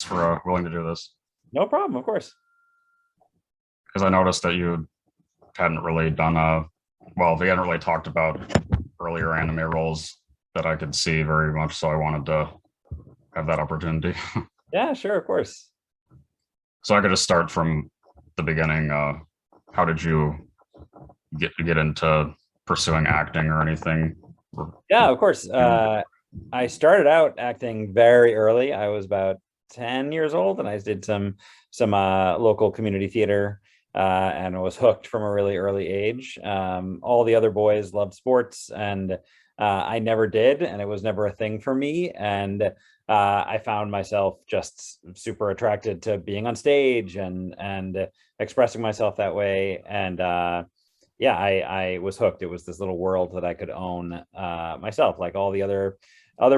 for willing to do this. No problem, of course. Because I noticed that you hadn't really done we hadn't really talked about earlier anime roles that I could see very much. So I wanted to have that opportunity. Yeah, sure, of course. So I could just start from the beginning. How did you get into pursuing acting or anything? Yeah, of course. I started out acting very early. I was about 10 years old, and I did some local community theater, and was hooked from a really early age. All the other boys loved sports, and I never did, and it was never a thing for me. And I found myself just super attracted to being on stage and expressing myself that way. And yeah, I was hooked. It was this little world that I could own myself. Like all the other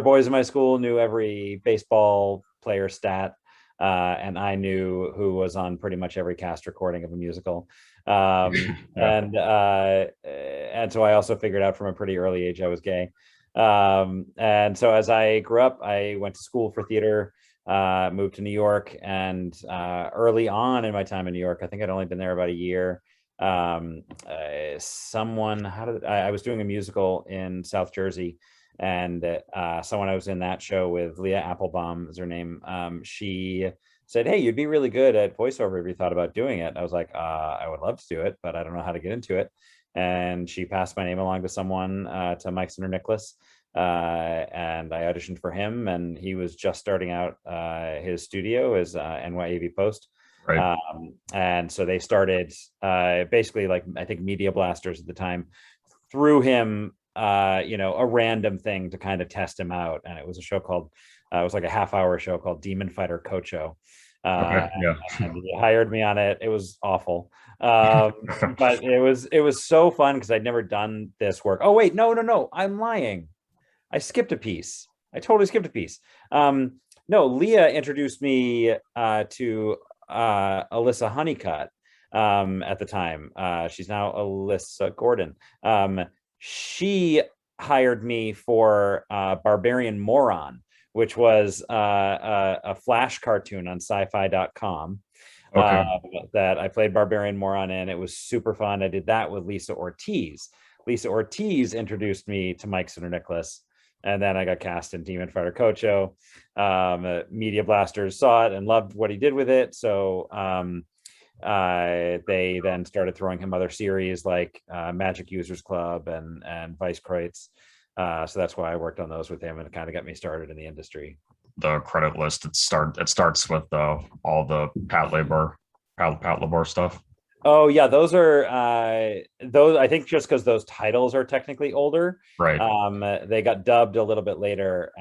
boys in my school knew every baseball player stat, and I knew who was on pretty much every cast recording of a musical. Yeah. And so I also figured out from a pretty early age I was gay. And so as I grew up, I went to school for theater, moved to New York, and early on in my time in New York, I think I'd only been there about a year. I was doing a musical in South Jersey, and someone I was in that show with, Leah Applebaum is her name. She said, "Hey, you'd be really good at voiceover if you thought about doing it." And I was like, I would love to do it, but I don't know how to get into it. And she passed my name along to someone, to Mike Center Nicholas, and I auditioned for him, and he was just starting out his studio as NYAV Post. Right. And so they started basically, like, I think Media Blasters at the time threw him a random thing to kind of test him out. And it was a show called it was like a half-hour show called Demon Fighter Kocho. Okay. Yeah. And he hired me on it. It was awful. But it was so fun because I'd never done this work. Oh wait, no, I'm lying. I skipped a piece. I totally skipped a piece. No, Leah introduced me to Alyssa Honeycutt at the time. She's now Alyssa Gordon. She hired me for Barbarian Moron, which was a Flash cartoon on sci-fi.com, Okay. that I played Barbarian Moron in. It was super fun. I did that with Lisa Ortiz. Lisa Ortiz introduced me to Mike Center Nicholas, and then I got cast in Demon Fighter Kocho. Media Blasters saw it and loved what he did with it, so they then started throwing him other series like Magic Users Club and Weiss Kreuz. So that's why I worked on those with him, and it kind of got me started in the industry. The credit list, it starts with all the Pat Labor stuff. Oh yeah, those I think just because those titles are technically older. Right. They got dubbed a little bit later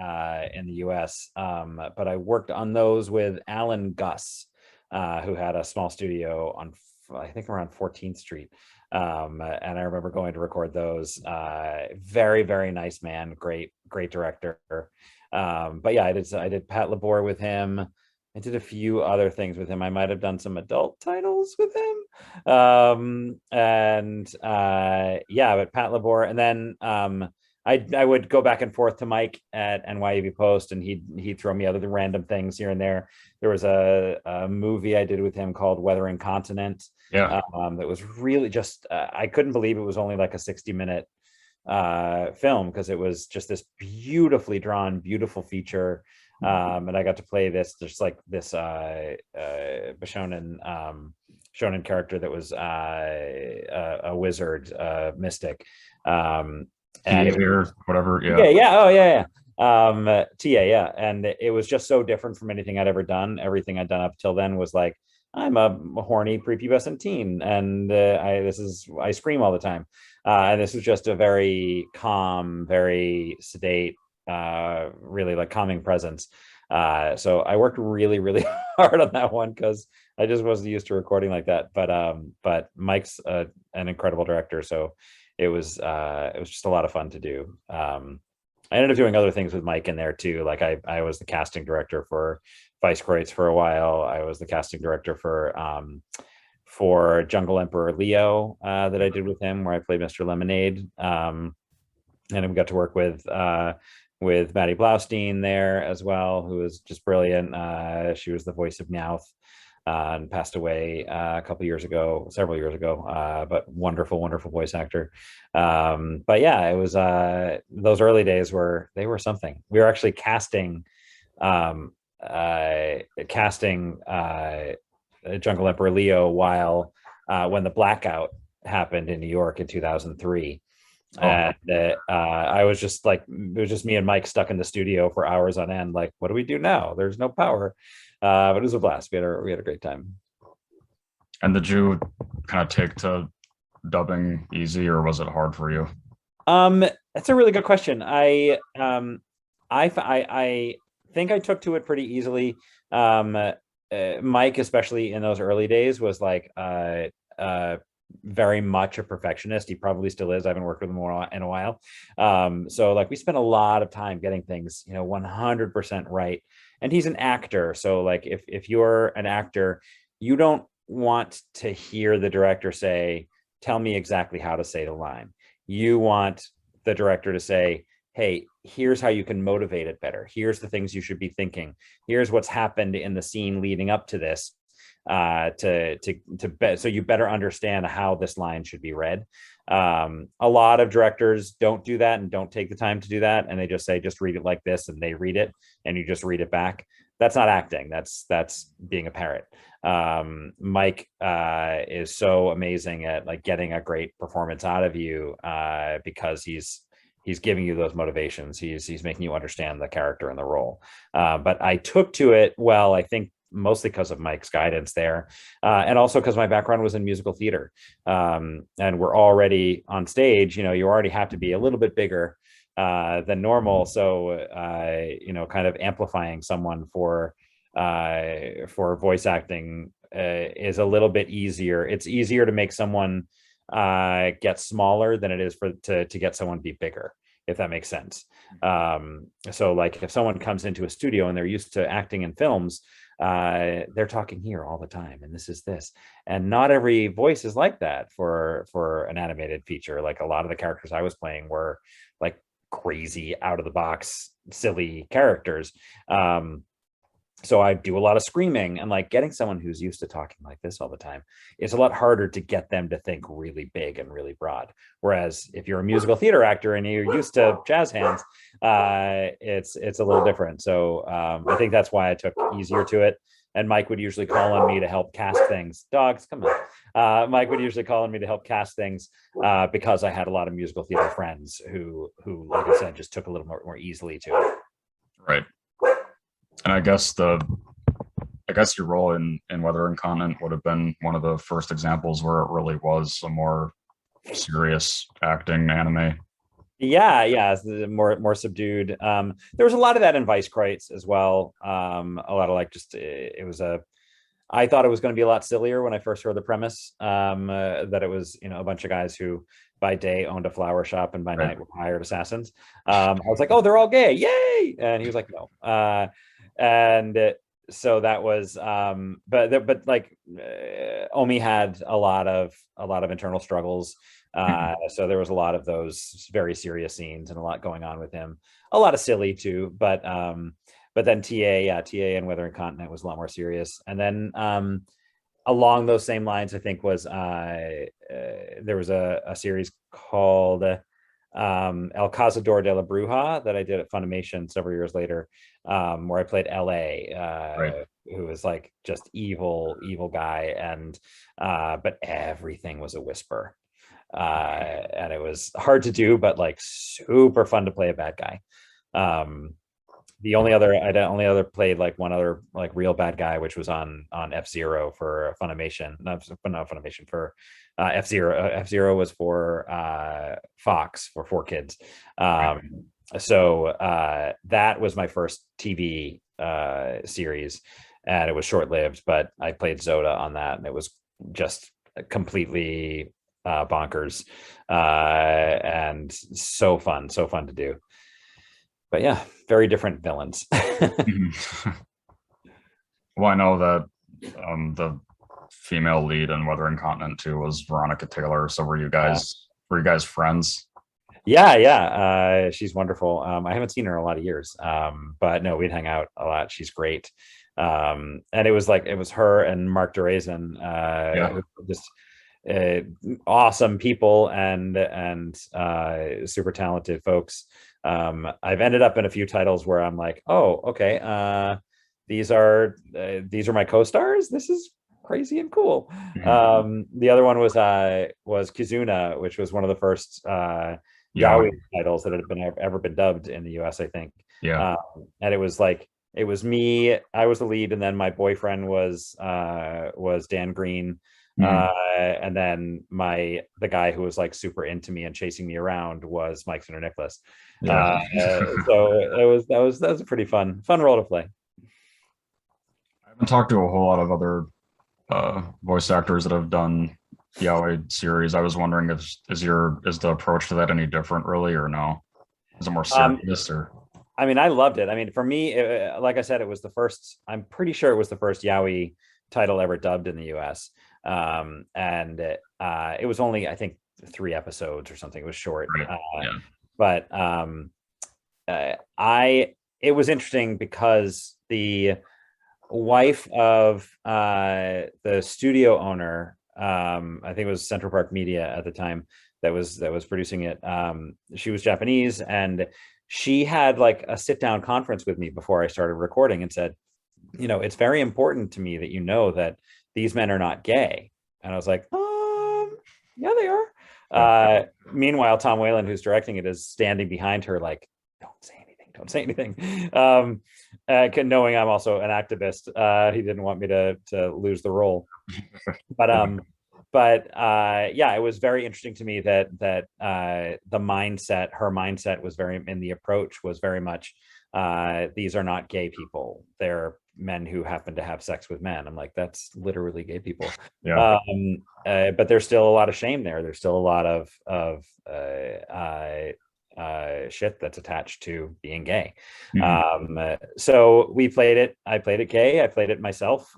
in the US. But I worked on those with Alan Gus, who had a small studio on, I think, around 14th Street. And I remember going to record those. Very, very nice man, great director. But yeah, I did Pat Labor with him. I did a few other things with him. I might have done some adult titles with him. And yeah, but Pat Labor. And then I would go back and forth to Mike at NYAV Post, and he'd throw me other random things here and there. There was a movie I did with him called Weathering Continent. Yeah. That was really just, I couldn't believe it was only like a 60-minute film, because it was just this beautifully drawn, beautiful feature. And I got to play this shonen character that was a wizard, mystic. And whatever. Yeah. yeah, oh yeah. TA, yeah. And it was just so different from anything I'd ever done. Everything I'd done up till then was like, I'm a horny prepubescent teen, and I scream all the time. And this was just a very calm, very sedate, really like calming presence. So I worked really, really hard on that one because I just wasn't used to recording like that. But Mike's an incredible director, so it was just a lot of fun to do. I ended up doing other things with Mike in there too. Like I was the casting director for Weiss Kreuz for a while. I was the casting director for Jungle Emperor Leo, that I did with him, where I played Mr. Lemonade. And we got to work with with Maddie Blaustein there as well, who was just brilliant. She was the voice of Meowth, and passed away several years ago, but wonderful, wonderful voice actor. But yeah, it was those early days were something. We were actually casting Jungle Emperor Leo while when the blackout happened in New York in 2003. And I was just like, it was just me and Mike stuck in the studio for hours on end. Like, what do we do now? There's no power. But it was a blast. We had a great time. And did you kind of take to dubbing easy, or was it hard for you? That's a really good question. I think I took to it pretty easily. Mike, especially in those early days, was like very much a perfectionist. He probably still is. I haven't worked with him in a while. So like we spent a lot of time getting things, 100% right. And he's an actor. So like if you're an actor, you don't want to hear the director say, tell me exactly how to say the line. You want the director to say, hey, here's how you can motivate it better. Here's the things you should be thinking. Here's what's happened in the scene leading up to this. So you better understand how this line should be read. A lot of directors don't do that and don't take the time to do that, and they just say, just read it like this, and they read it and you just read it back. That's not acting. That's being a parrot. Mike is so amazing at like getting a great performance out of you because he's giving you those motivations. He's making you understand the character and the role. But I took to it well, I think mostly because of Mike's guidance there, and also because my background was in musical theater, and we're already on stage. You already have to be a little bit bigger than normal, so kind of amplifying someone for voice acting is a little bit easier. It's easier to make someone get smaller than it is to get someone to be bigger, if that makes sense. So like if someone comes into a studio and they're used to acting in films, they're talking here all the time, and this is this, and not every voice is like that for an animated feature. Like a lot of the characters I was playing were like crazy, out of the box, silly characters. So I do a lot of screaming, and like getting someone who's used to talking like this all the time is a lot harder to get them to think really big and really broad. Whereas if you're a musical theater actor and you're used to jazz hands, it's a little different. So I think that's why I took easier to it. And Mike would usually call on me to help cast things. Dogs, come on. Mike would usually call on me to help cast things because I had a lot of musical theater friends who, like I said, just took a little more easily to it. Right. And I guess your role in Weather Incontinent would have been one of the first examples where it really was a more serious acting anime. Yeah, more subdued. There was a lot of that in Weiss Kreuz as well. A lot of like just I thought it was going to be a lot sillier when I first heard the premise. That it was a bunch of guys who by day owned a flower shop and by night were hired assassins. I was like, oh, they're all gay, yay! And he was like, no. And so that was but like Omi had a lot of internal struggles, so there was a lot of those very serious scenes and a lot going on with him, a lot of silly too, but then TA and Weather Incontinent was a lot more serious. And then along those same lines, I think was there was a series called El Cazador De La Bruja that I did at Funimation several years later, where I played LA, who was like just evil guy, and but everything was a whisper, and it was hard to do, but like super fun to play a bad guy. The only other played like one other like real bad guy, which was on F-Zero for Funimation. Not Funimation, for F-Zero. F-Zero was for Fox for 4Kids. So that was my first TV series, and it was short-lived, but I played Zoda on that, and it was just completely bonkers, and so fun to do. But yeah, very different villains. Well, I know that the female lead in Weather Incontinent 2 was Veronica Taylor. So were you guys friends? Yeah. She's wonderful. I haven't seen her in a lot of years. But no, we'd hang out a lot. She's great. And it was her and Mark Durazen, Yeah. just uh, awesome people and super talented folks. I've ended up in a few titles where I'm like, oh, okay, these are my co-stars. This is crazy and cool. Mhm. The other one was Kizuna, which was one of the first Yeah. yaoi titles that had been ever been dubbed in the US, I think. Yeah. Um, and it was me, I was the lead, and then my boyfriend was Dan Green. Mhm. And then the guy who was like super into me and chasing me around was Mike Sinder Nicholas. Yeah. So that was a pretty fun role to play. I haven't talked to a whole lot of other voice actors that have done yaoi series. I was wondering if is the approach to that any different, really, or no? Is it more Um, serious or? I mean, I loved it. I mean, for me, like I said, it was the first. I'm pretty sure it was the first yaoi title ever dubbed in the U.S. And it was only, I think, 3 episodes or something. It was short, Right. Yeah. but I it was interesting because the wife of the studio owner, I think it was Central Park Media at the time that was producing it. She was Japanese, and she had like a sit down conference with me before I started recording and said, it's very important to me that you know that these men are not gay. And I was like, yeah, they are. Yeah. Meanwhile, Tom Whalen, who's directing it, is standing behind her, like, don't say anything. Knowing I'm also an activist, he didn't want me to lose the role. But yeah, it was very interesting to me that her mindset was very, and the approach was very much, these are not gay people, they're men who happen to have sex with men. I'm like, that's literally gay people. Yeah. But there's still a lot of shame there. There's still a lot of shit that's attached to being gay. Mhm. So we played it. I played it gay. I played it myself.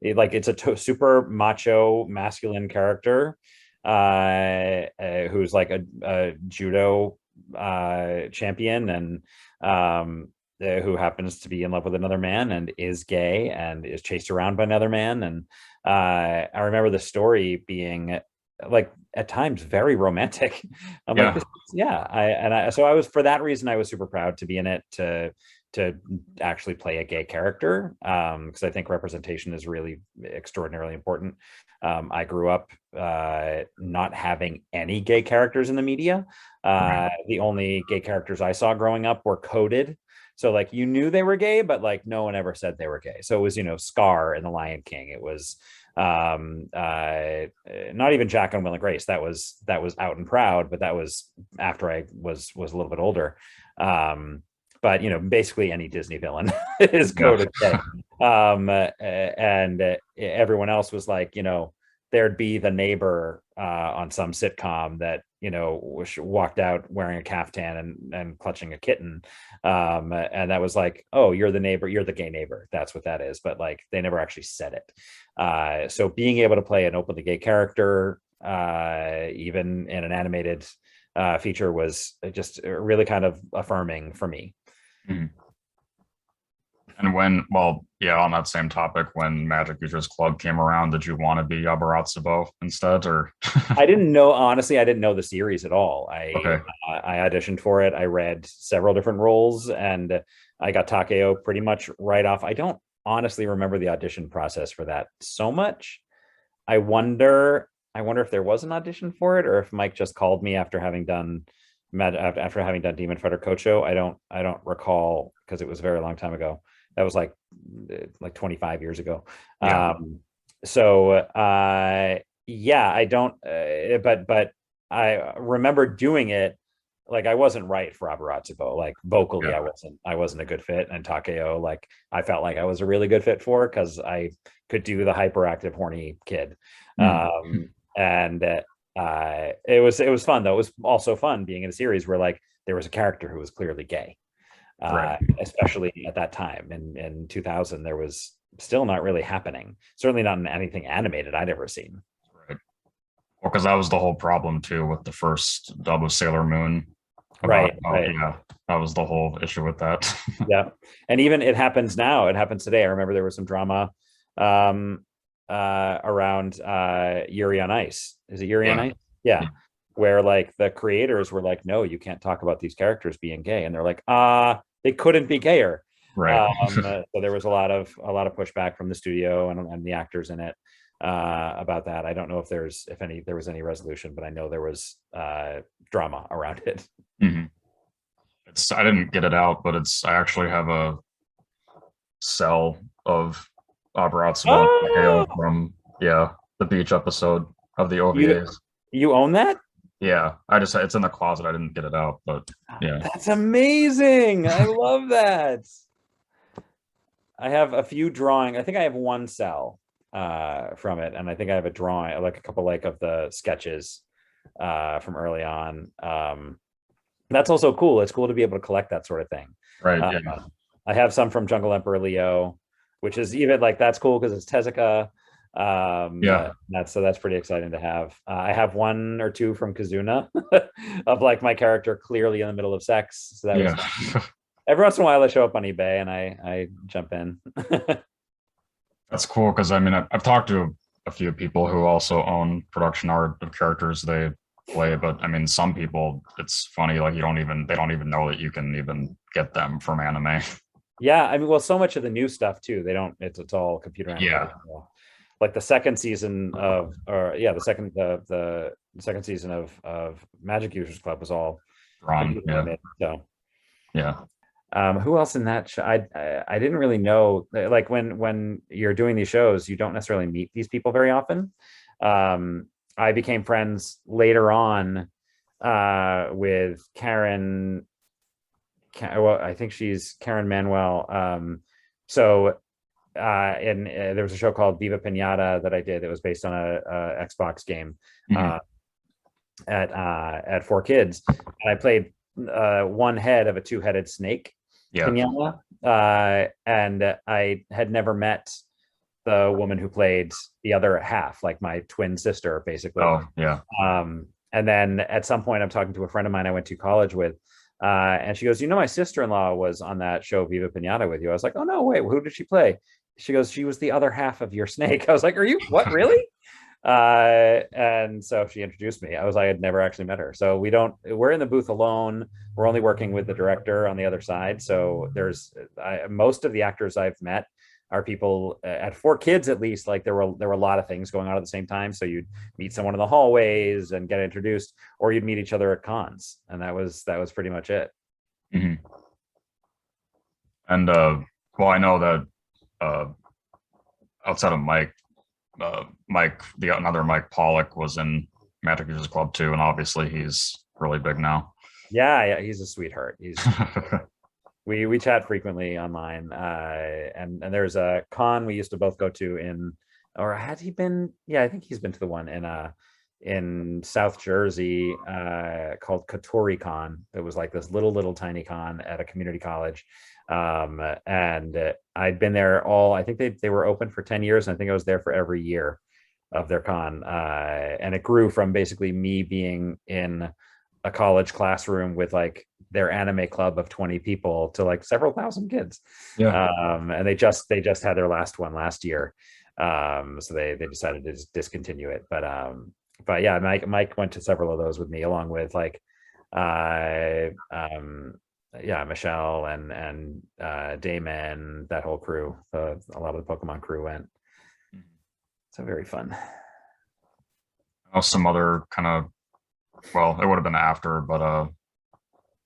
It's a super macho masculine character, who's like a judo champion, and who happens to be in love with another man and is gay and is chased around by another man. And I remember the story being like at times very romantic. I'm like, Yeah. so I was, for that reason, I was super proud to be in it, to actually play a gay character, because I think representation is really extraordinarily important. I grew up not having any gay characters in the media. Right. The only gay characters I saw growing up were coded. So like you knew they were gay, but like no one ever said they were gay. So it was, Scar in The Lion King. It was not even Jack and Will and Grace. That was out and proud, but that was after I was a little bit older. But basically any Disney villain is Yeah. coded gay. And everyone else was like, there'd be the neighbor on some sitcom that walked out wearing a caftan and clutching a kitten, and that was like, oh, you're the neighbor, you're the gay neighbor, that's what that is. But like they never actually said it. So being able to play an openly gay character, even in an animated feature, was just really kind of affirming for me. Mhm. And yeah, on that same topic, when Magic Users Club came around, did you want to be Yabaratsubo instead, or? I didn't know, honestly, I didn't know the series at all. Okay. I auditioned for it. I read several different roles, and I got Takeo pretty much right off. I don't honestly remember the audition process for that so much. I wonder if there was an audition for it, or if Mike just called me after having done Demon Fighter Kocho. I don't recall, because it was a very long time ago. That was like 25 years ago. Yeah. So yeah, I don't, but I remember doing it. Like I wasn't right for Abaratsubo. Like vocally, Yeah. I wasn't a good fit. And Takeo, like I felt like I was a really good fit for, because I could do the hyperactive horny kid. Mhm. And it was fun though. It was also fun being in a series where like there was a character who was clearly gay, Right. especially at that time in 2000. There was still not really happening. Certainly not in anything animated I'd ever seen. Right. Well, because that was the whole problem too with the first dub of Sailor Moon. About Right. yeah, that was the whole issue with that. Yeah. And even it happens now. It happens today. I remember there was some drama um around Yuri on Ice. Is it Yuri on Yeah, Ice? Yeah. yeah, Where like the creators were like, no, you can't talk about these characters being gay. And they're like, they couldn't be gayer. right. So there was a lot of pushback from the studio and the actors in it about that. I don't know if there was any resolution, but I know there was drama around it. Hmm. I didn't get it out, but I actually have a cell of Abaratsuba and Oh, Hale from the beach episode of the you OVAs. you own that? Yeah, it's in the closet. I didn't get it out, but yeah, That's amazing. I love that. I have a few drawing. I think I have one cell from it, and I think I have a drawing, like a couple like of the sketches from early on. That's also cool. It's cool to be able to collect that sort of thing. right, Uh, yeah, I have some from Jungle Emperor Leo, which is even like that's cool because it's Tezuka. yeah, That's pretty exciting to have. I have one or two from Kazuna of like my character clearly in the middle of sex. So that was yeah. fun. Every once in a while, I show up on eBay and I jump in. That's cool because I mean I've talked to a few people who also own production art of characters they play, but I mean some people it's funny like they don't even know that you can even get them from anime. Yeah, I mean, well, so much of the new stuff too. They don't. It's all computer animated. Yeah, Like the second season of, or yeah, the second season of Magic Users Club was all Ron. computer Yeah, animated. So, yeah, who else in that show? I didn't really know. Like when you're doing these shows, you don't necessarily meet these people very often. I became friends later on with Karen. Well, I think she's Karen Manuel. So and there was a show called Viva Pinata that I did that was based on a Xbox game hmm, uh, at Four Kids, and I played one head of a two-headed snake yeah. Pinata, and I had never met the woman who played the other half, like my twin sister, basically. Oh, yeah. And then at some point, I'm talking to a friend of mine I went to college with, and she goes, my sister-in-law was on that show Viva Pinata with you. I was like, oh no, wait, who did she play? She goes, she was the other half of your snake. I was like, are you what, really? And so she introduced me. I had never actually met her. So we're in the booth alone. We're only working with the director on the other side. So most of the actors I've met are people at Four Kids, at least. Like there were a lot of things going on at the same time. So you'd meet someone in the hallways and get introduced, or you'd meet each other at cons. And that was pretty much it. Hmm. And well, I know that uh, outside of another Mike Pollock was in Magic Users Club too, and obviously he's really big now. Yeah, he's a sweetheart. We chat frequently online, and there's a con we used to both go to or had he been? Yeah, I think he's been to the one in South Jersey called Katori Con. It was like this little tiny con at a community college, and I'd been there I think they were open for 10 years, and I think I was there for every year of their con, and it grew from basically me being in a college classroom with like their anime club of 20 people to like several thousand kids. Yeah. And they just had their last one last year. So they decided to discontinue it. But yeah, Mike went to several of those with me, along with like Michelle and Damon, that whole crew. A lot of the Pokemon crew went. So very fun. Some other kind of, well, it would have been after, but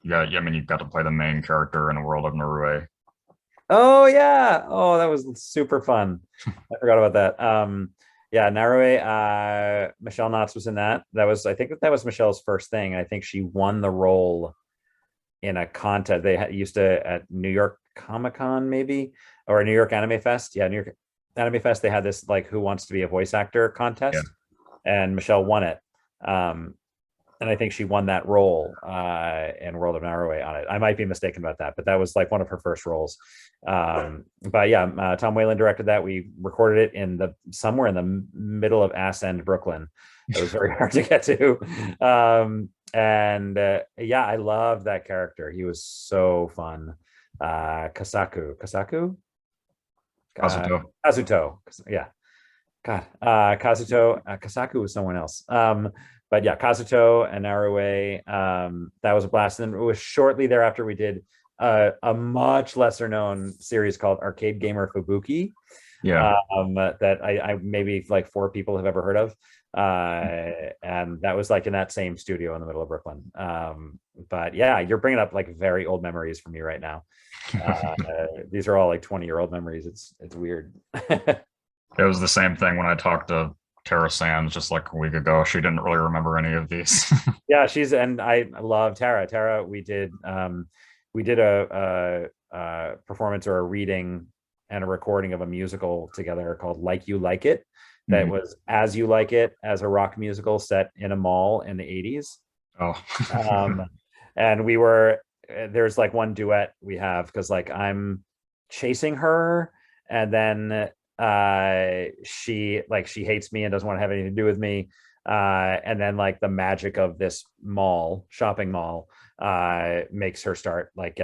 yeah, I mean, you got to play the main character in a World of Narue. Oh yeah. Oh, that was super fun. I forgot about that. Yeah, Narue, Michelle Knotts was in that. I think that was Michelle's first thing. I think she won the role in a contest. They used to at New York Comic Con, maybe, or New York Anime Fest. Yeah, New York Anime Fest. They had this like Who Wants to Be a Voice Actor contest, and Michelle won it. And I think she won that role in World of Narue on it. I might be mistaken about that, but that was like one of her first roles. But yeah, Tom Whalen directed that. We recorded it somewhere in the middle of Ass End, Brooklyn, It was very hard to get to. And yeah, I love that character. He was so fun. Kasaku, uh, Kazuto. Azuto. Yeah, God, Kazuto, Kasaku was someone else. But yeah, Kazuto and Narue, that was a blast. And it was shortly thereafter we did a much lesser known series called Arcade Gamer Fubuki, Yeah. that I maybe like 4 people have ever heard of. And that was like in that same studio in the middle of Brooklyn. But yeah, you're bringing up like very old memories for me right now. These are all like 20-year-old memories. It's weird. It was the same thing when I talked to Tara Sands just like a week ago. She didn't really remember any of these. Yeah, and I love Tara. Tara, we did a performance or a reading and a recording of a musical together called Like You Like It, that was As You Like It, as a rock musical set in a mall in the 80s. Oh. And there's like one duet we have because like I'm chasing her, and then she hates me and doesn't want to have anything to do with me, and then like the magic of this shopping mall makes her start like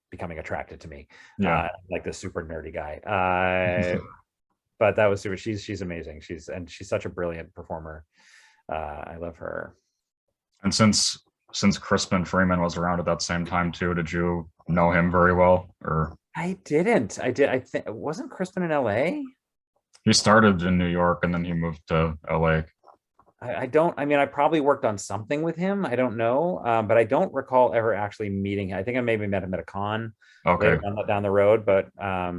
becoming attracted to me. Yeah. Like this super nerdy guy. But that was super. She's amazing. She's such a brilliant performer. I love her. And since Crispin Freeman was around at that same time too, did you know him very well? Or I didn't. I did. I think wasn't Crispin in LA? he started in New York and then he moved to LA. I don't. I mean, I probably worked on something with him. I don't know, but I don't recall ever actually meeting him. I think I maybe met him at a con Okay. later down the road. But I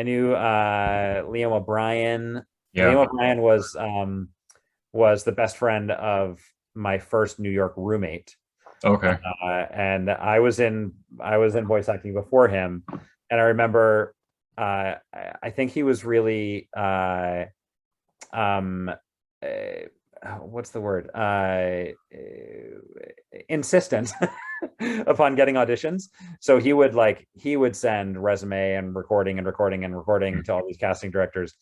knew Liam O'Brien. Yeah. Liam O'Brien was the best friend of my first New York roommate. Okay. And I was in voice acting before him, and I remember I think he was really what's the word, insistent upon getting auditions. So he would send resume and recording to all these casting directors.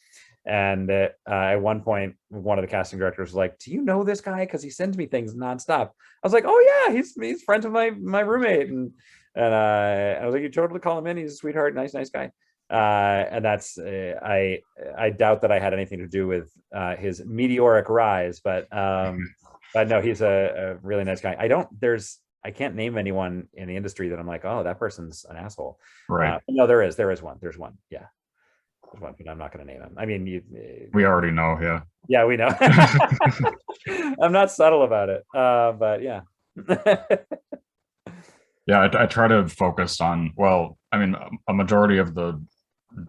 And at one point, one of the casting directors was like, "Do you know this guy? Because he sends me things nonstop." I was like, "Oh yeah, he's friends with my roommate." And I was like, "You totally call him in. He's a sweetheart, nice guy." And that's I doubt that I had anything to do with his meteoric rise, but no, he's a really nice guy. I can't name anyone in the industry that I'm like, oh, that person's an asshole. Right. No, there's one. Yeah. One, but I'm not going to name him. I mean, we already know. Yeah. Yeah, we know. I'm not subtle about it. But yeah. Yeah, I try to focus on, well, I mean, a majority of the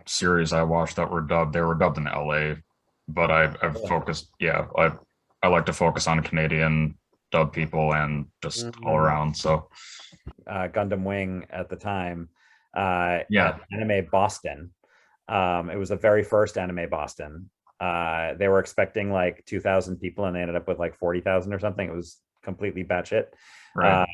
series I watched that were dubbed, they were dubbed in LA, but I've focused, yeah, I like to focus on Canadian dub people and just all around. So Gundam Wing at the time, yeah, at Anime Boston. It was the very first Anime Boston. They were expecting like 2,000 people and they ended up with like 40,000 or something. It was completely batshit. right.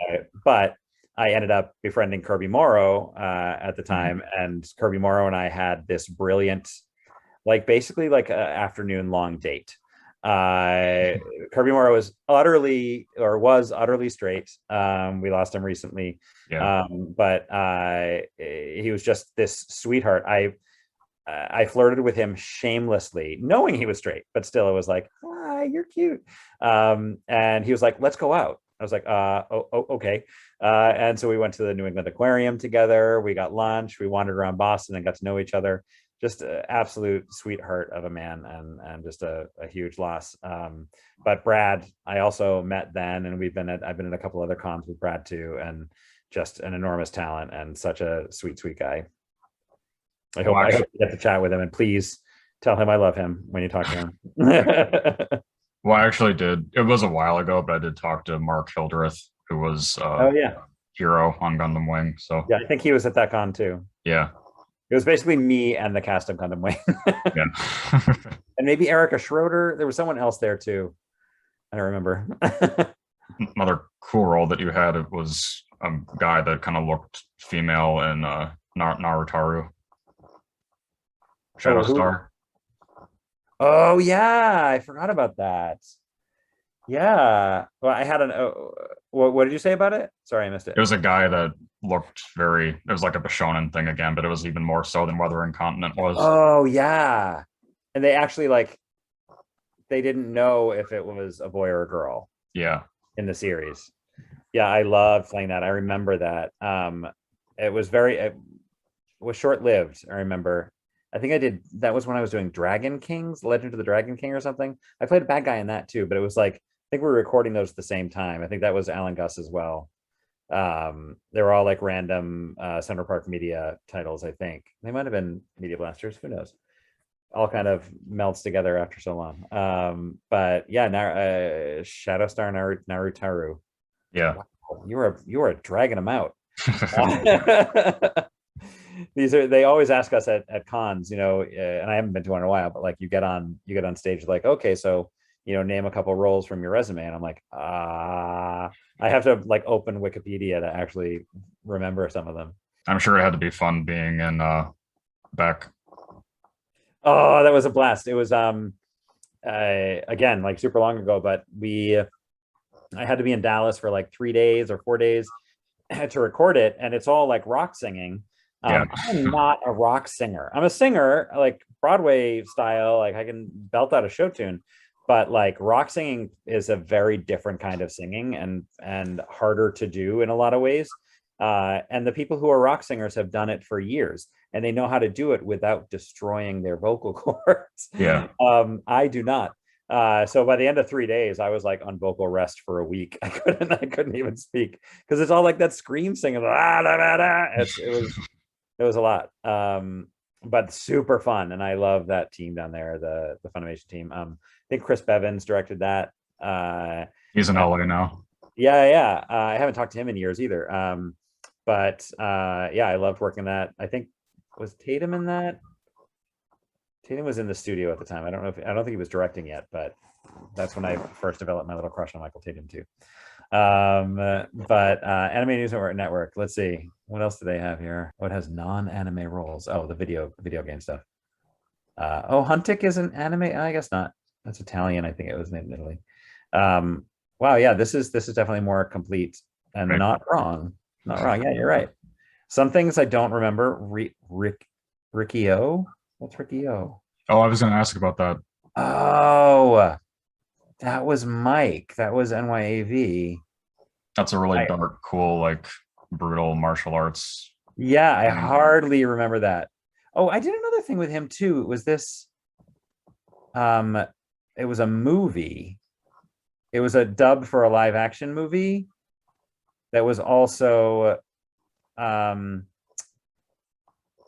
But I ended up befriending Kirby Morrow at the time, and Kirby Morrow and I had this brilliant, like basically like an afternoon long date. Kirby Morrow was utterly straight. We lost him recently. Yeah. But he was just this sweetheart. I flirted with him shamelessly, knowing he was straight, but still it was like, "Hi, you're cute." And he was like, "Let's go out." I was like, okay. And so we went to the New England Aquarium together. We got lunch. We wandered around Boston and got to know each other. Just an absolute sweetheart of a man, and just a huge loss. But Brad, I also met then, and I've been at a couple other cons with Brad too, and just an enormous talent and such a sweet guy. I hope you get to chat with him, and please tell him I love him when you talk to him. Well, I actually did. It was a while ago, but I did talk to Mark Hildreth, who was Hero on Gundam Wing. So yeah, I think he was at that con too. Yeah. It was basically me and the cast of Gundam Wing. Yeah. And maybe Erica Schroeder. There was someone else there too. I don't remember. Another cool role that you had, it was a guy that kind of looked female in Narutaru. Shadow Star. Oh yeah, I forgot about that. Yeah. Well, I had an. What did you say about it? Sorry, I missed it. It was a guy that looked very. It was like a Bishonen thing again, but it was even more so than Weathering Continent was. Oh yeah. And they actually like they didn't know if it was a boy or a girl Yeah, in the series. Yeah, I loved playing that. I remember that. It was short-lived. I remember. I think I did that was when I was doing Dragon Kings, Legend of the Dragon King or something. I played a bad guy in that too, but it was like I think we were recording those at the same time. I think that was Alan Gus as well. They were all like random Central Park Media titles, I think. They might have been Media Blasters, who knows? All kind of melts together after so long. But yeah, Shadowstar Narutaru. yeah. Wow, you are dragging them out. They always ask us at cons, and I haven't been to one in a while, but like you get on stage like, okay, so name a couple roles from your resume, and I'm like, I have to like open Wikipedia to actually remember some of them. I'm sure it had to be fun being in Beck. Oh, that was a blast. It was again like super long ago, but I had to be in Dallas for like 3 days or 4 days to record it, and it's all like rock singing. Yeah, I'm not a rock singer. I'm a singer, like Broadway style, like I can belt out a show tune, but like rock singing is a very different kind of singing and harder to do in a lot of ways. And the people who are rock singers have done it for years, and they know how to do it without destroying their vocal cords. yeah. I do not. So by the end of 3 days, I was like on vocal rest for a week. I couldn't even speak because it's all like that scream singing. It was a lot. But super fun, and I love that team down there, the Funimation team. I think Chris Bevins directed that. He's in LA now. Yeah, yeah. I haven't talked to him in years either. But yeah, I loved working that. I think was Tatum in that. Tatum was in the studio at the time. I don't think he was directing yet, but that's when I first developed my little crush on Michael Tatum too. But Anime News Network. Let's see, what else do they have here? What has non-anime roles? Oh, the video game stuff. Huntik is an anime. I guess not. That's Italian. I think it was made in Italy. Wow, yeah, this is definitely more complete and Right. not wrong. Not wrong. Yeah, you're right. Some things I don't remember. Ricky O. What's Ricky O? Oh, I was going to ask about that. Oh, that was Mike. That was NYAV. That's a really dark, cool, like brutal martial arts. Yeah, I hardly remember that. Oh, I did another thing with him too. It was this. It was a movie. It was a dub for a live action movie that was also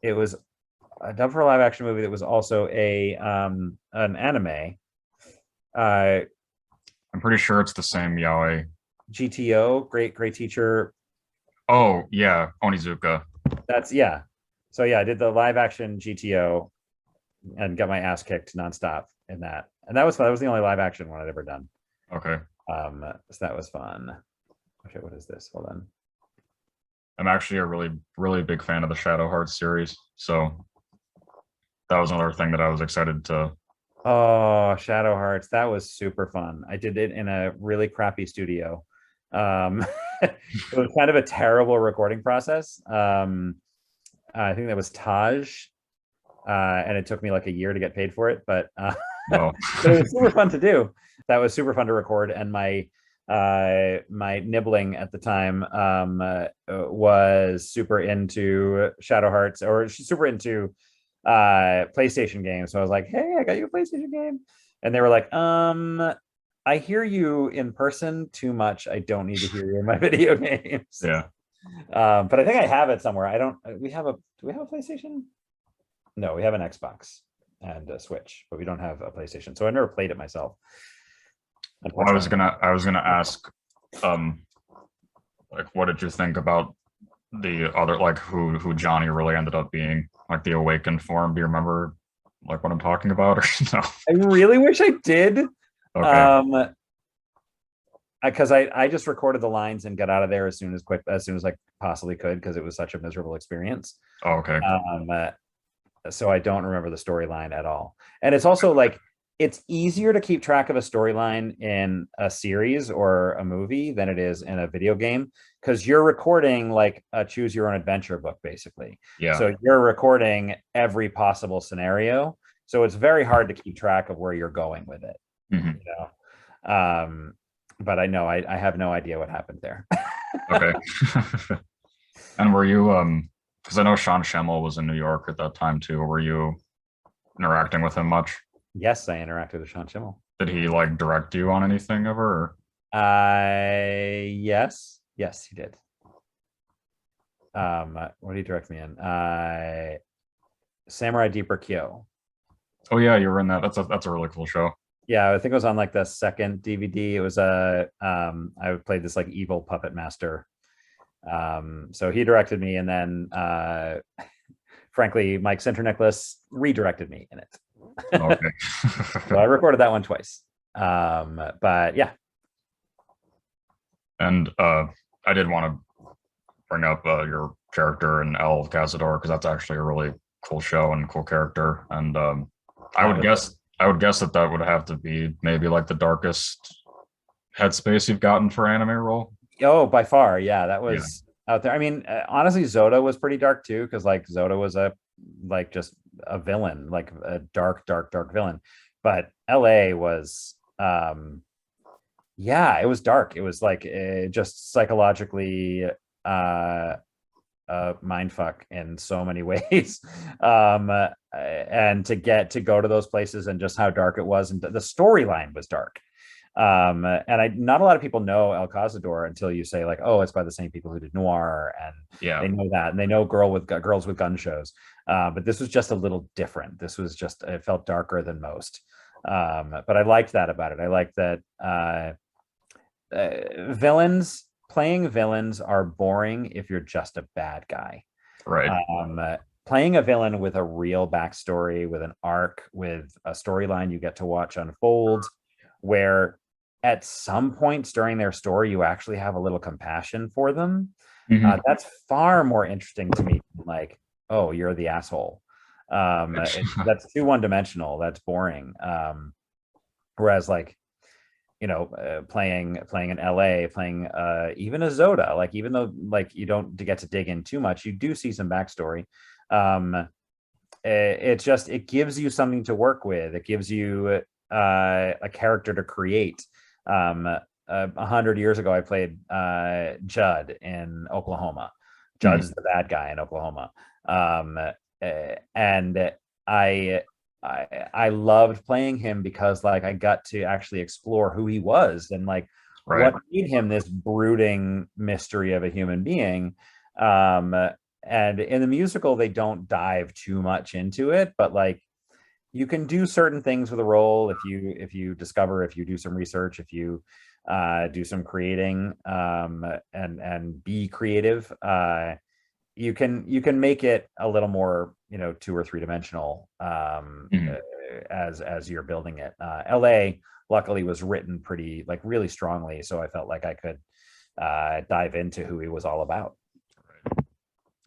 it was a dub for a live action movie that was also an anime. I'm pretty sure it's the same yaoi. GTO, great teacher. Oh, yeah, Onizuka. That's yeah. So yeah, I did the live action GTO and got my ass kicked nonstop in that. And that was fun. That was the only live action one I'd ever done. Okay. So that was fun. Okay, what is this? Hold on. I'm actually a really, really big fan of the Shadow Hearts series. So that was another thing that I was excited to. Oh, Shadow Hearts. That was super fun. I did it in a really crappy studio. It was kind of a terrible recording process. I think that was Taj. And it took me like a year to get paid for it, but Well, but it was super fun to do. That was super fun to record, and my nibbling at the time was super into Shadow Hearts, or she's super into PlayStation games. So I was like, hey, I got you a PlayStation game, and they were like, I hear you in person too much. I don't need to hear you in my video games. yeah. But I think I have it somewhere. I don't. Do we have a PlayStation? No, we have an Xbox and a Switch, but we don't have a PlayStation. So I never played it myself. Well, I was gonna ask, like, what did you think about the other, like, who Johnny really ended up being, like the awakened form? Do you remember, like, what I'm talking about, or no? I really wish I did. Okay. Because I just recorded the lines and got out of there as soon as I possibly could, because it was such a miserable experience. Oh, okay. So I don't remember the storyline at all. And it's also like it's easier to keep track of a storyline in a series or a movie than it is in a video game, because you're recording like a choose your own adventure book, basically. Yeah. So you're recording every possible scenario. So it's very hard to keep track of where you're going with it. Mhm. You know? But I know I have no idea what happened there. Okay. And were you because I know Sean Schemmel was in New York at that time too. Were you interacting with him much? Yes, I interacted with Sean Schimmel. Did he like direct you on anything ever? Or? Yes, he did. What did he direct me in? Samurai Deeper Kyo. Oh yeah, you were in that. That's a really cool show. Yeah, I think it was on like the second DVD. It was I played this like evil puppet master. So he directed me, and then frankly, Mike Sinterniklaas redirected me in it. Okay. So I recorded that one twice. But yeah. And I did want to bring up your character in L of Cazador, because that's actually a really cool show and cool character. And I would guess that would have to be maybe like the darkest headspace you've gotten for anime role. Oh, by far, yeah, that was out there. I mean, honestly, Zoda was pretty dark too, because like Zoda was just a villain, like a dark villain. But LA was, yeah, it was dark. It was like just psychologically mind fuck in so many ways. And to go to those places and just how dark it was, and the storyline was dark. And not a lot of people know El Cazador until you say like, oh, it's by the same people who did Noir, and they know that, and they know Girls with Gun shows. But this was just a little different. This was just, it felt darker than most. But I liked that about it. I liked that playing villains are boring if you're just a bad guy. Right. Playing a villain with a real backstory, with an arc, with a storyline you get to watch unfold, where at some points during their story you actually have a little compassion for them. That's far more interesting to me than like, oh, you're the asshole. That's too one-dimensional. That's boring. Whereas like, you know, playing in LA, playing even a Zoda, like even though like you don't get to dig in too much, you do see some backstory. It gives you something to work with. It gives you a character to create. 100 years ago, I played Judd in Oklahoma. Judd's the bad guy in Oklahoma, and I loved playing him because like I got to actually explore who he was and like what made him this brooding mystery of a human being. And in the musical, they don't dive too much into it, but like you can do certain things with a role if you do some research, if you do some creating, and be creative. You can make it a little more, you know, 2 or 3 dimensional as you're building it. LA luckily was written pretty like really strongly, so I felt like I could dive into who he was all about.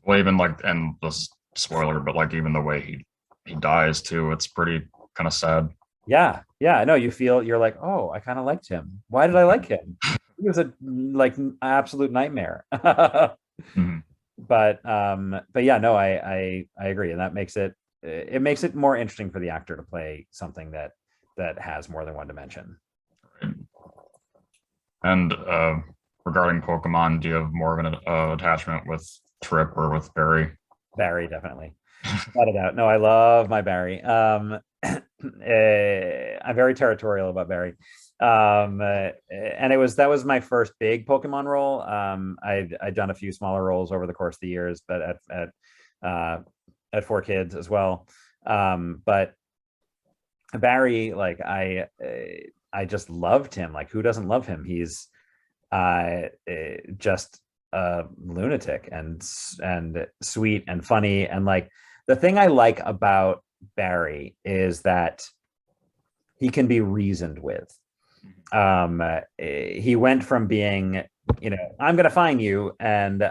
Well, even like, and the spoiler, but like even the way he dies too, it's pretty kind of sad. Yeah, no, you're like, oh, I kind of liked him. Why did I like him? He was a like absolute nightmare. But yeah, no, I agree, and that makes it more interesting for the actor to play something that has more than one dimension. And regarding Pokemon, do you have more of an attachment with Trip or with Barry? Barry, definitely. Got it out. No, I love my Barry. I'm very territorial about Barry. And that was my first big Pokemon role. I'd done a few smaller roles over the course of the years, but at 4 Kids as well. But Barry, like I just loved him. Like, who doesn't love him? He's just a lunatic and sweet and funny. And like the thing I like about Barry is that he can be reasoned with. He went from being, you know, I'm gonna find you, and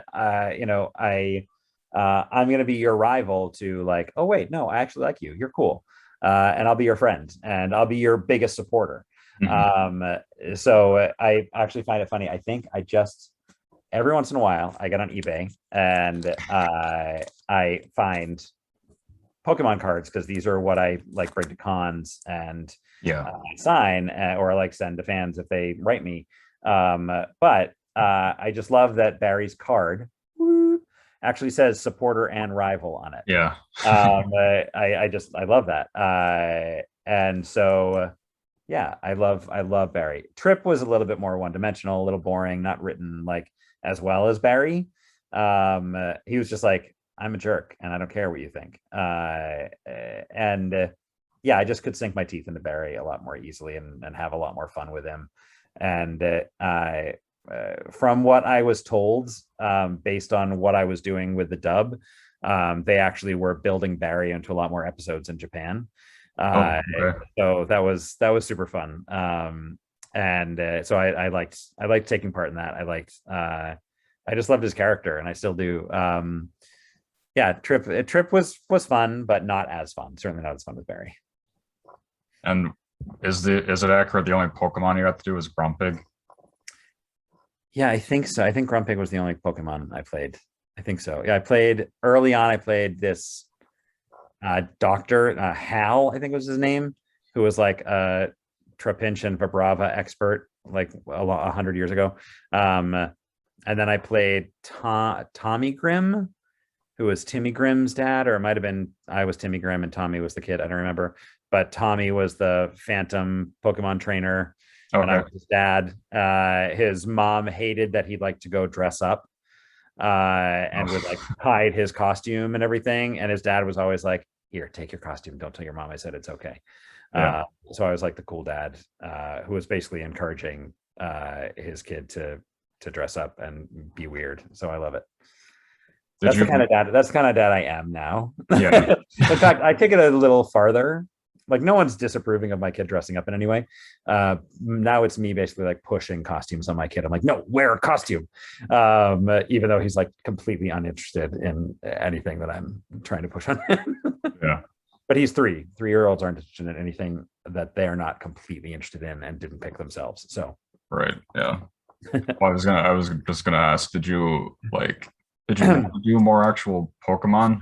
you know, I'm gonna be your rival, to like, oh wait, no, I actually like you, you're cool. and I'll be your friend, and I'll be your biggest supporter. Mhm. So I actually find it funny. I think I just every once in a while I get on eBay and I find Pokemon cards because these are what I like bring to cons and Yeah. sign or I like send to fans if they write me. But I just love that Barry's card actually says supporter and rival on it. Yeah. I love that. And so yeah, I love Barry. Trip was a little bit more one dimensional, a little boring, not written like as well as Barry. He was just like, I'm a jerk and I don't care what you think. And yeah, I just could sink my teeth into Barry a lot more easily and have a lot more fun with him. And from what I was told, based on what I was doing with the dub, they actually were building Barry into a lot more episodes in Japan. Oh, Uh, okay. so that was super fun. And so I liked taking part in that. I just loved his character, and I still do. Yeah, Trip was fun, but not as fun. Certainly not as fun as Barry. And is it accurate the only Pokemon you got to do was Grumpig? Yeah, I think so. I think Grumpig was the only Pokemon I played. I think so. Yeah, I played early on. I played this doctor Hal, I think was his name, who was like a Trapinch and Vibrava expert, like 100 years ago. And then I played Tommy Grimm, who was Timmy Grimm's dad, or it might have been I was Timmy Grimm and Tommy was the kid. I don't remember, but Tommy was the Phantom Pokemon trainer, and I Okay. was his dad. His mom hated that he liked to go dress up and would like Oh, hide his costume and everything. And his dad was always like, "Here, take your costume. Don't tell your mom I said it's okay." yeah. So I was like the cool dad who was basically encouraging his kid to dress up and be weird. So I love it. Did you? That's the kind of dad I am now. Yeah. In fact, I take it a little farther. Like no one's disapproving of my kid dressing up in any way. Now it's me basically like pushing costumes on my kid. I'm like, no, wear a costume. Even though he's like completely uninterested in anything that I'm trying to push on him. Yeah. But he's 3. 3-year-olds aren't interested in anything that they are not completely interested in and didn't pick themselves. So Right. Yeah. Well, I was just gonna ask, did you want to do more actual Pokemon?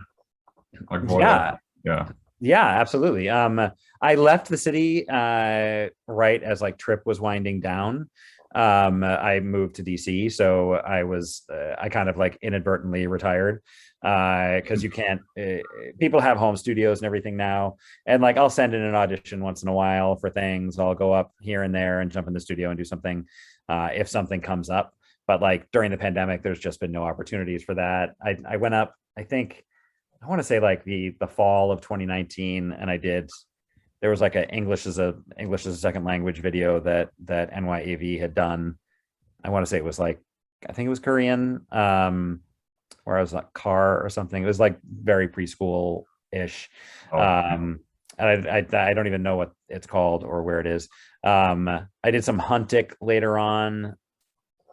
Like what? yeah, Yeah. yeah, absolutely. I left the city right as like Trip was winding down. I moved to DC, so I kind of like inadvertently retired because you can't. People have home studios and everything now, and like I'll send in an audition once in a while for things. I'll go up here and there and jump in the studio and do something if something comes up. But like during the pandemic, there's just been no opportunities for that. I went up, I think I want to say like the fall of 2019, and there was like a English as a second language video that NYAV had done. I want to say it was like I think it was Korean, where I was like car or something. It was like very preschool ish. Oh, And I don't even know what it's called or where it is. I did some Huntic later on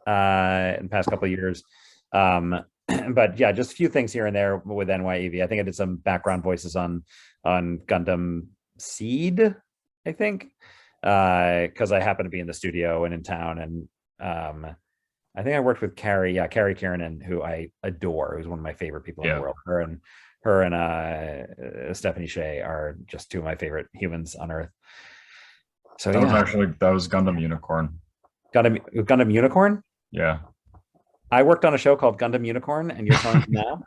in the past couple of years. But yeah, just a few things here and there with NYEV. I think I did some background voices on Gundam Seed, I think, because I happened to be in the studio and in town, and I think I worked with Carrie, Carrie Kiernan, who I adore, who's one of my favorite people in the yeah. world. Her and Stephanie Shea are just two of my favorite humans on Earth. So yeah, That was Gundam Unicorn. Gundam Unicorn. Yeah. I worked on a show called Gundam Unicorn, and you're telling me now.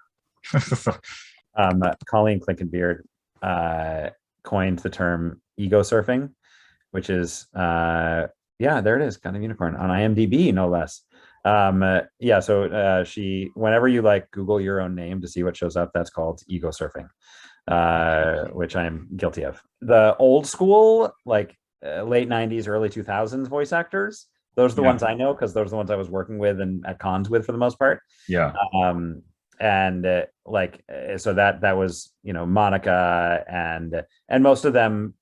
Colleen Clinkenbeard coined the term ego surfing, which is yeah, there it is, Gundam Unicorn on IMDb, no less. Yeah, so she, whenever you like Google your own name to see what shows up, that's called ego surfing, which I'm guilty of. The old school, like late 90s, early 2000s voice actors, those are the Yeah. ones I know because those are the ones I was working with and at cons with for the most part. Yeah. And so that was, Monica and most of them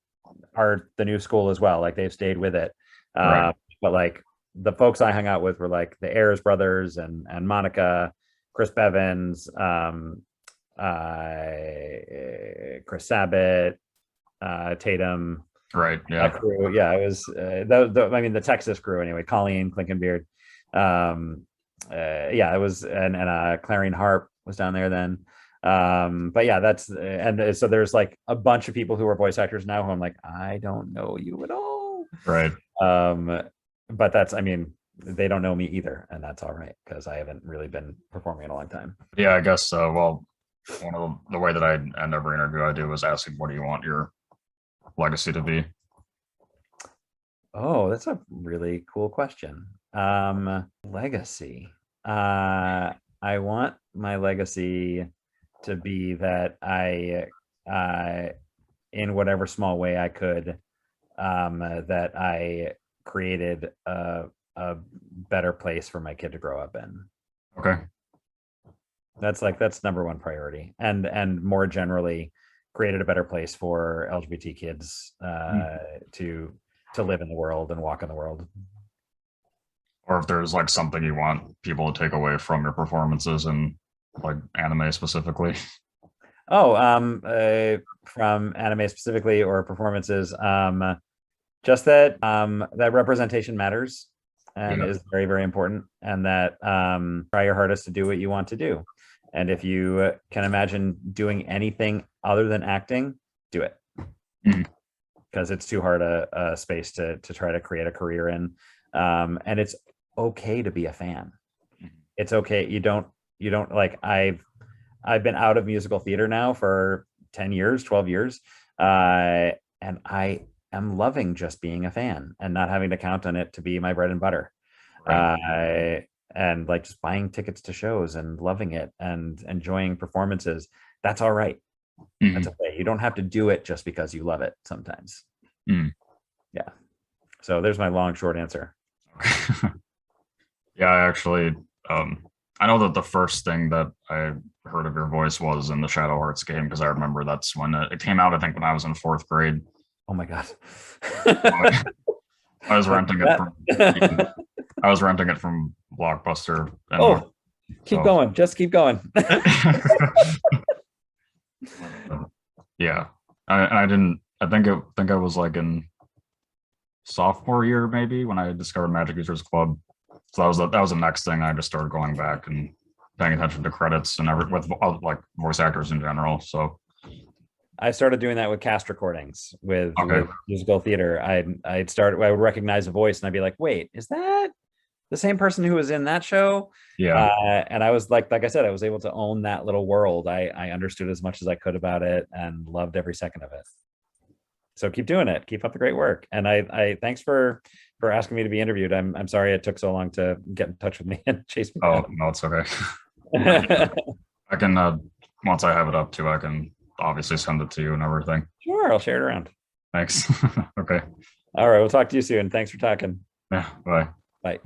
are the new school as well. Like they've stayed with it. Right. But like the folks I hung out with were like the Ayers brothers and Monica, Chris Bevins, Chris Sabat, Tatum, Right. that Yeah. crew. Yeah, it was I mean the Texas crew anyway. Colleen Clinkenbeard. Yeah, it was, and Clarion Harp was down there then. But yeah, that's, and so there's like a bunch of people who are voice actors now who I'm like, I don't know you at all. Right. But that's, I mean, they don't know me either, and that's all right because I haven't really been performing in a long time. Yeah, I guess. Well, one of the way that I end every interview I do is asking, "What do you want your legacy to be?" Oh, that's a really cool question. Legacy. I want my legacy to be that in whatever small way I could, that I created a better place for my kid to grow up in. Okay. That's number one priority, and more generally, created a better place for LGBT kids to live in the world and walk in the world. Or if there's like something you want people to take away from your performances and like anime specifically. Oh, from anime specifically or performances, just that that representation matters and Yeah. is very, very important, and that try your hardest to do what you want to do. And if you can imagine doing anything other than acting, do it. Because it's too hard a space to try to create a career in. And it's okay to be a fan. It's okay. You don't like, I've been out of musical theater now for 10 years, 12 years. And I am loving just being a fan and not having to count on it to be my bread and butter. Right. And like just buying tickets to shows and loving it and enjoying performances. That's all right. That's okay. You don't have to do it just because you love it sometimes. Yeah. So there's my long, short answer. Yeah, I actually, I know that the first thing that I heard of your voice was in the Shadow Hearts game, because I remember that's when it came out, I think when I was in 4th grade. Oh my God. I was renting it from I was renting it from Blockbuster. And keep going. Just keep going. Yeah. I think I was like in sophomore year maybe when I discovered Magic Users Club. So that was the next thing. I just started going back and paying attention to credits and with like voice actors in general. So I started doing that with cast recordings with musical theater. I would recognize a voice and I'd be like, wait, is that the same person who was in that show? Yeah. And I was like I said, I was able to own that little world. I understood as much as I could about it and loved every second of it. So keep doing it. Keep up the great work. And I thanks for asking me to be interviewed. I'm sorry it took so long to get in touch with me and chase me down. No, it's okay. I can once I have it up too, I can obviously send it to you and everything. Sure, I'll share it around. Thanks. Okay. All right, we'll talk to you soon. Thanks for talking. Yeah, bye. Bye.